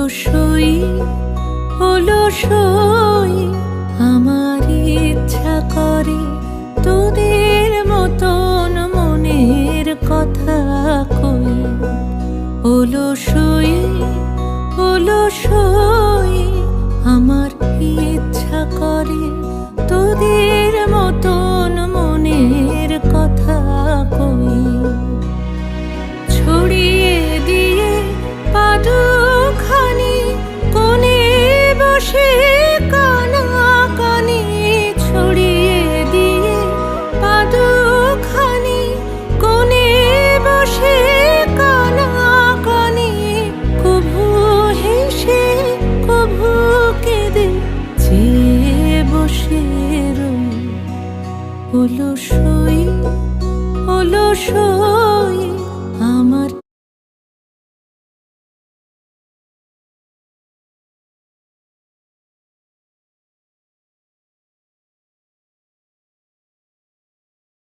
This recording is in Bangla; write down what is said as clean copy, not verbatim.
অলসই অলসই আমার ইচ্ছা করে তোদের মতন মনের কথা কই। অলসই অলসই আমার ইচ্ছা করে তোদের মতন মনের কথা কই। ছড়িয়ে দিয়ে পাদুখানি কোণে বসে কানাকানি, ছড়িয়ে দিয়ে পাদুখানি কোণে বসে কানাকানি, কভু হেসে কভু কেঁদে চেয়ে বসে রই। অলসই অলসই